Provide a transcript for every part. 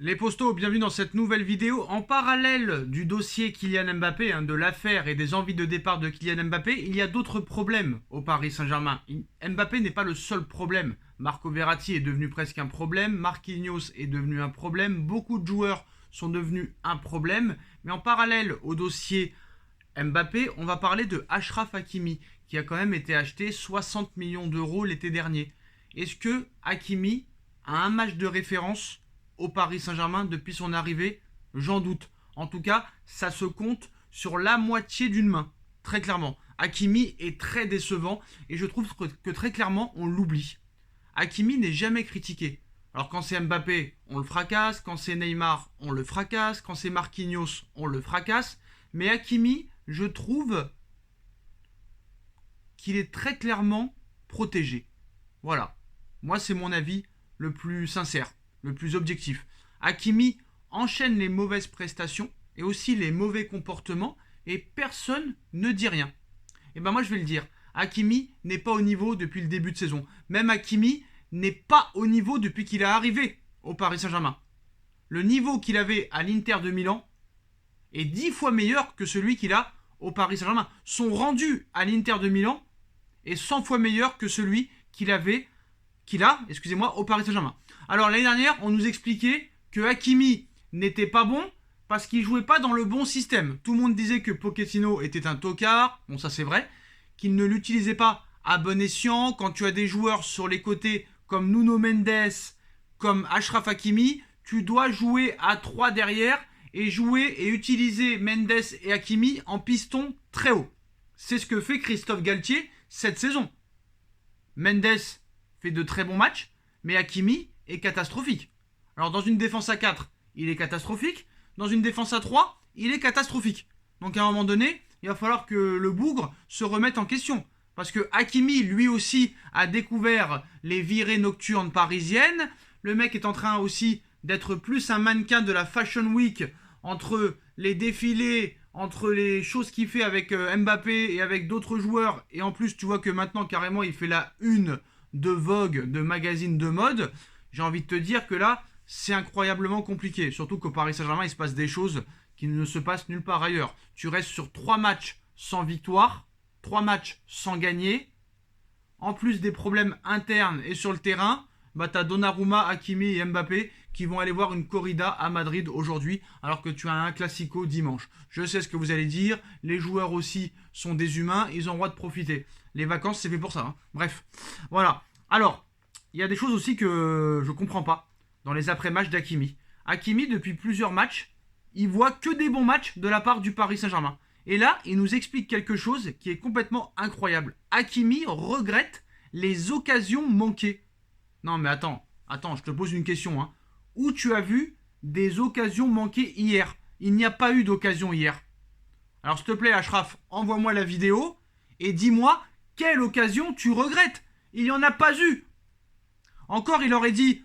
Les postos, bienvenue dans cette nouvelle vidéo. En parallèle du dossier Kylian Mbappé, de l'affaire et des envies de départ de Kylian Mbappé, il y a d'autres problèmes au Paris Saint-Germain. Mbappé n'est pas le seul problème. Marco Verratti est devenu presque un problème, Marquinhos est devenu un problème, beaucoup de joueurs sont devenus un problème. Mais en parallèle au dossier Mbappé, on va parler de Achraf Hakimi, qui a quand même été acheté 60 millions d'euros l'été dernier. Est-ce que Hakimi a un match de référence au Paris Saint-Germain depuis son arrivée? J'en doute. En tout cas, ça se compte sur la moitié d'une main, très clairement. Hakimi est très décevant et je trouve que très clairement, on l'oublie. Hakimi n'est jamais critiqué. Alors quand c'est Mbappé, on le fracasse, quand c'est Neymar, on le fracasse, quand c'est Marquinhos, on le fracasse. Mais Hakimi, je trouve qu'il est très clairement protégé. Voilà. Moi, c'est mon avis le plus sincère, le plus objectif. Hakimi enchaîne les mauvaises prestations et aussi les mauvais comportements et personne ne dit rien. Et ben moi je vais le dire, Hakimi n'est pas au niveau depuis le début de saison. Même Hakimi n'est pas au niveau depuis qu'il est arrivé au Paris Saint-Germain. Le niveau qu'il avait à l'Inter de Milan est 10 fois meilleur que celui qu'il a au Paris Saint-Germain. Son rendu à l'Inter de Milan est 100 fois meilleur que celui qu'il a au Paris Saint-Germain. Alors l'année dernière, on nous expliquait que Hakimi n'était pas bon parce qu'il jouait pas dans le bon système. Tout le monde disait que Pochettino était un tocard, bon ça c'est vrai, qu'il ne l'utilisait pas à bon escient. Quand tu as des joueurs sur les côtés comme Nuno Mendes, comme Achraf Hakimi, tu dois jouer à 3 derrière et jouer et utiliser Mendes et Hakimi en piston très haut. C'est ce que fait Christophe Galtier cette saison. Mendes fait de très bons matchs, mais Hakimi est catastrophique. Alors dans une défense à 4, il est catastrophique. Dans une défense à 3, il est catastrophique. Donc à un moment donné, il va falloir que le bougre se remette en question. Parce que Hakimi, lui aussi, a découvert les virées nocturnes parisiennes. Le mec est en train aussi d'être plus un mannequin de la Fashion Week, entre les défilés, entre les choses qu'il fait avec Mbappé et avec d'autres joueurs. Et en plus, tu vois que maintenant, carrément, il fait la une de Vogue, de magazine de mode. J'ai envie de te dire que là, c'est incroyablement compliqué. Surtout qu'au Paris Saint-Germain, il se passe des choses qui ne se passent nulle part ailleurs. Tu restes sur 3 matchs sans victoire, 3 matchs sans gagner. En plus des problèmes internes et sur le terrain, bah t'as Donnarumma, Hakimi et Mbappé qui vont aller voir une corrida à Madrid aujourd'hui alors que tu as un classico dimanche. Je sais ce que vous allez dire, les joueurs aussi sont des humains, ils ont le droit de profiter. Les vacances, c'est fait pour ça. Bref, voilà. Alors, il y a des choses aussi que je comprends pas dans les après-matchs d'Hakimi. Hakimi, depuis plusieurs matchs, il voit que des bons matchs de la part du Paris Saint-Germain. Et là, il nous explique quelque chose qui est complètement incroyable. Hakimi regrette les occasions manquées. Non mais attends, je te pose une question. Où tu as vu des occasions manquées hier? Il n'y a pas eu d'occasion hier. Alors s'il te plaît, Achraf, envoie-moi la vidéo et dis-moi quelle occasion tu regrettes. Il n'y en a pas eu. Encore, il aurait dit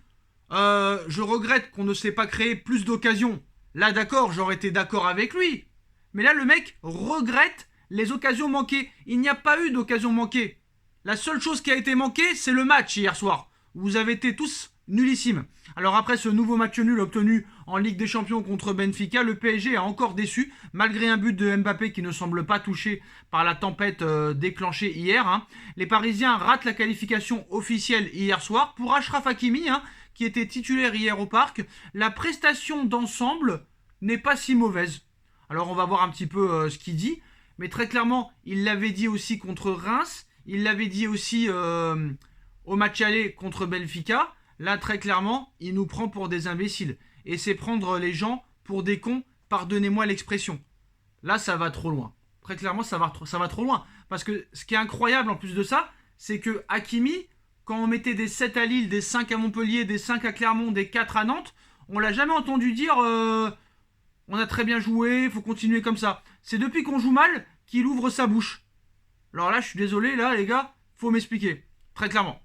je regrette qu'on ne s'est pas créé plus d'occasions. Là, d'accord, j'aurais été d'accord avec lui. Mais là, le mec regrette les occasions manquées. Il n'y a pas eu d'occasion manquée. La seule chose qui a été manquée, c'est le match hier soir. Vous avez été tous nullissimes. Alors après ce nouveau match nul obtenu en Ligue des Champions contre Benfica, le PSG a encore déçu, malgré un but de Mbappé qui ne semble pas touché par la tempête déclenchée hier. Les Parisiens ratent la qualification officielle hier soir. Pour Achraf Hakimi, qui était titulaire hier au Parc, la prestation d'ensemble n'est pas si mauvaise. Alors on va voir un petit peu ce qu'il dit, mais très clairement, il l'avait dit aussi contre Reims, il l'avait dit aussi au match aller contre Benfica. Là, très clairement, il nous prend pour des imbéciles. Et c'est prendre les gens pour des cons, pardonnez-moi l'expression. Là, ça va trop loin. Très clairement, ça va trop loin. Parce que ce qui est incroyable en plus de ça, c'est que Hakimi, quand on mettait des 7 à Lille, des 5 à Montpellier, des 5 à Clermont, des 4 à Nantes, on l'a jamais entendu dire on a très bien joué, il faut continuer comme ça. C'est depuis qu'on joue mal qu'il ouvre sa bouche. Alors là, je suis désolé, là, les gars, faut m'expliquer. Très clairement.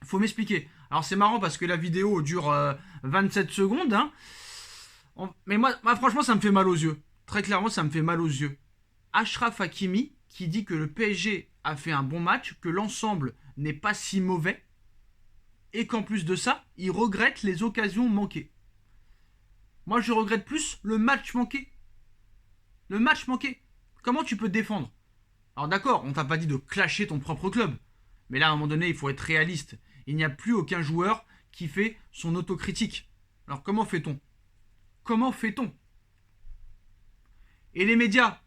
Faut m'expliquer. Alors c'est marrant parce que la vidéo dure 27 secondes. Mais moi, franchement, ça me fait mal aux yeux. Très clairement, ça me fait mal aux yeux. Achraf Hakimi qui dit que le PSG a fait un bon match, que l'ensemble n'est pas si mauvais, et qu'en plus de ça, il regrette les occasions manquées. Moi, je regrette plus le match manqué. Le match manqué. Comment tu peux te défendre? Alors d'accord, on t'a pas dit de clasher ton propre club. Mais là, à un moment donné, il faut être réaliste. Il n'y a plus aucun joueur qui fait son autocritique. Alors comment fait-on? Comment fait-on? Et les médias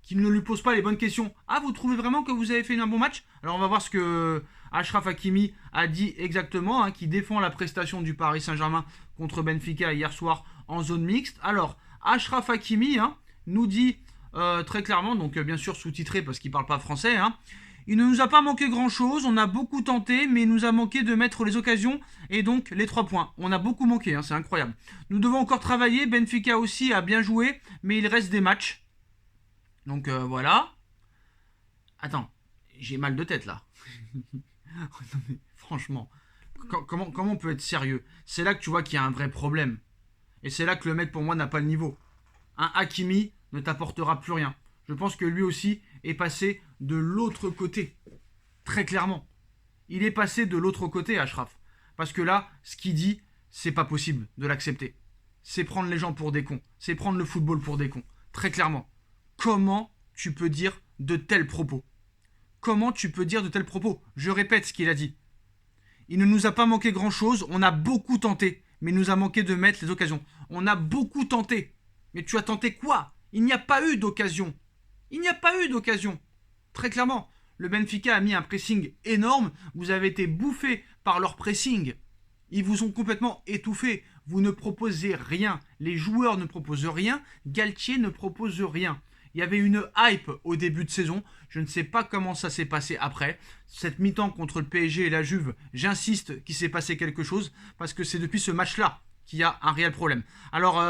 qui ne lui posent pas les bonnes questions. Ah, vous trouvez vraiment que vous avez fait un bon match? Alors on va voir ce que Achraf Hakimi a dit exactement, hein, qui défend la prestation du Paris Saint-Germain contre Benfica hier soir en zone mixte. Alors, Achraf Hakimi nous dit très clairement, donc bien sûr sous-titré parce qu'il ne parle pas français, il ne nous a pas manqué grand-chose, on a beaucoup tenté, mais il nous a manqué de mettre les occasions et donc les 3 points. On a beaucoup manqué, c'est incroyable. Nous devons encore travailler, Benfica aussi a bien joué, mais il reste des matchs. Donc voilà. Attends, j'ai mal de tête là. Non, mais, franchement, comment on peut être sérieux? C'est là que tu vois qu'il y a un vrai problème. Et c'est là que le mec pour moi n'a pas le niveau. Un Hakimi ne t'apportera plus rien. Je pense que lui aussi est passé de l'autre côté. Très clairement. Il est passé de l'autre côté, Achraf. Parce que là, ce qu'il dit, c'est pas possible de l'accepter. C'est prendre les gens pour des cons. C'est prendre le football pour des cons. Très clairement. Comment tu peux dire de tels propos? Comment tu peux dire de tels propos? Je répète ce qu'il a dit. Il ne nous a pas manqué grand-chose. On a beaucoup tenté. Mais il nous a manqué de mettre les occasions. On a beaucoup tenté. Mais tu as tenté quoi? Il n'y a pas eu d'occasion. Il n'y a pas eu d'occasion. Très clairement, le Benfica a mis un pressing énorme. Vous avez été bouffé par leur pressing. Ils vous ont complètement étouffé. Vous ne proposez rien. Les joueurs ne proposent rien. Galtier ne propose rien. Il y avait une hype au début de saison. Je ne sais pas comment ça s'est passé après. Cette mi-temps contre le PSG et la Juve, j'insiste qu'il s'est passé quelque chose. Parce que c'est depuis ce match-là qu'il y a un réel problème. Alors,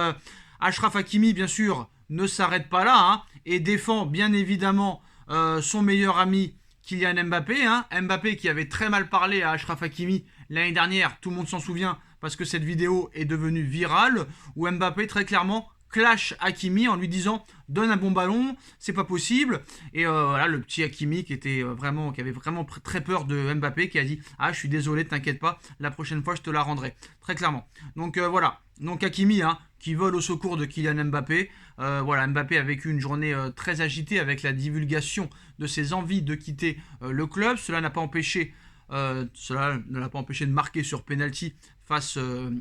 Achraf Hakimi, bien sûr, ne s'arrête pas là. Et défend bien évidemment son meilleur ami Kylian Mbappé. Mbappé qui avait très mal parlé à Achraf Hakimi l'année dernière. Tout le monde s'en souvient parce que cette vidéo est devenue virale. Où Mbappé très clairement clash Hakimi en lui disant donne un bon ballon, c'est pas possible. Et voilà le petit Hakimi qui avait vraiment très peur de Mbappé, qui a dit ah je suis désolé, t'inquiète pas, la prochaine fois je te la rendrai. Très clairement. Donc voilà. Donc Hakimi qui vole au secours de Kylian Mbappé. Voilà, Mbappé a vécu une journée très agitée avec la divulgation de ses envies de quitter le club. Cela ne l'a pas empêché de marquer sur penalty face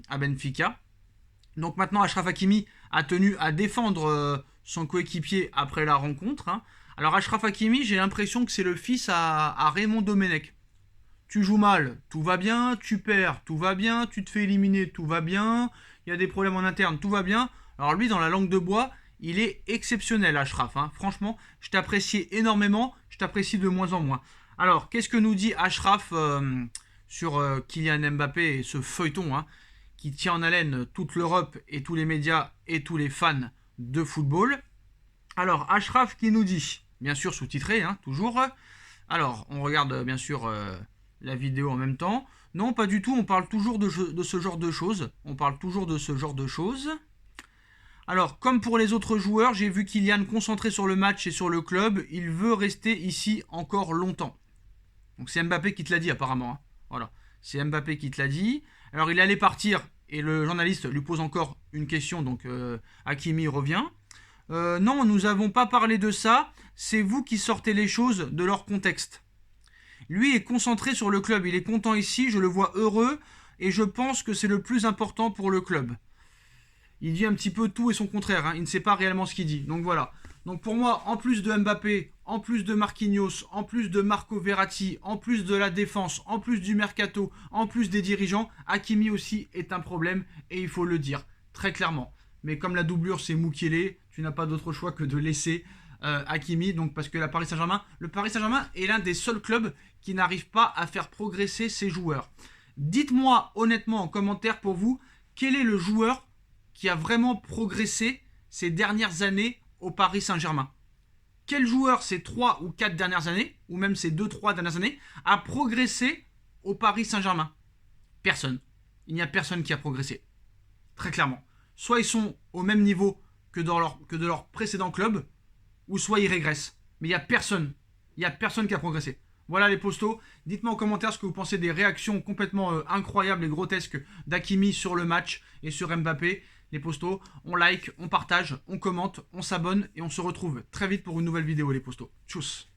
à Benfica. Donc maintenant, Achraf Hakimi a tenu à défendre son coéquipier après la rencontre. Alors Achraf Hakimi, j'ai l'impression que c'est le fils à Raymond Domenech. Tu joues mal, tout va bien. Tu perds, tout va bien. Tu te fais éliminer, tout va bien. Il y a des problèmes en interne, tout va bien. Alors lui, dans la langue de bois, il est exceptionnel, Achraf. Franchement, je t'apprécie énormément. Je t'apprécie de moins en moins. Alors, qu'est-ce que nous dit Achraf sur Kylian Mbappé et ce feuilleton qui tient en haleine toute l'Europe et tous les médias et tous les fans de football? Alors, Achraf qui nous dit, bien sûr sous-titré, toujours. Alors, on regarde bien sûr la vidéo en même temps. Non, pas du tout, on parle toujours de ce genre de choses. On parle toujours de ce genre de choses. Alors, comme pour les autres joueurs, j'ai vu Kylian concentré sur le match et sur le club. Il veut rester ici encore longtemps. Donc c'est Mbappé qui te l'a dit apparemment. Voilà, c'est Mbappé qui te l'a dit. Alors il allait partir et le journaliste lui pose encore une question. Donc Hakimi revient. Non, nous n'avons pas parlé de ça. C'est vous qui sortez les choses de leur contexte. Lui est concentré sur le club. Il est content ici. Je le vois heureux. Et je pense que c'est le plus important pour le club. Il dit un petit peu tout et son contraire. Il ne sait pas réellement ce qu'il dit. Donc voilà. Donc pour moi, en plus de Mbappé, en plus de Marquinhos, en plus de Marco Verratti, en plus de la défense, en plus du mercato, en plus des dirigeants, Hakimi aussi est un problème et il faut le dire très clairement. Mais comme la doublure c'est Mukiele, tu n'as pas d'autre choix que de laisser Hakimi, donc parce que le Paris Saint-Germain est l'un des seuls clubs qui n'arrive pas à faire progresser ses joueurs. Dites-moi honnêtement en commentaire pour vous, quel est le joueur qui a vraiment progressé ces dernières années au Paris Saint-Germain? Quel joueur ces 3 ou 4 dernières années, ou même ces 2-3 dernières années, a progressé au Paris Saint-Germain? Personne. Il n'y a personne qui a progressé. Très clairement. Soit ils sont au même niveau que de leur précédent club, ou soit ils régressent. Mais il n'y a personne. Il n'y a personne qui a progressé. Voilà les postos. Dites-moi en commentaire ce que vous pensez des réactions complètement incroyables et grotesques d'Hakimi sur le match et sur Mbappé. les postos. On like, on partage, on commente, on s'abonne et on se retrouve très vite pour une nouvelle vidéo les postos. Tchuss.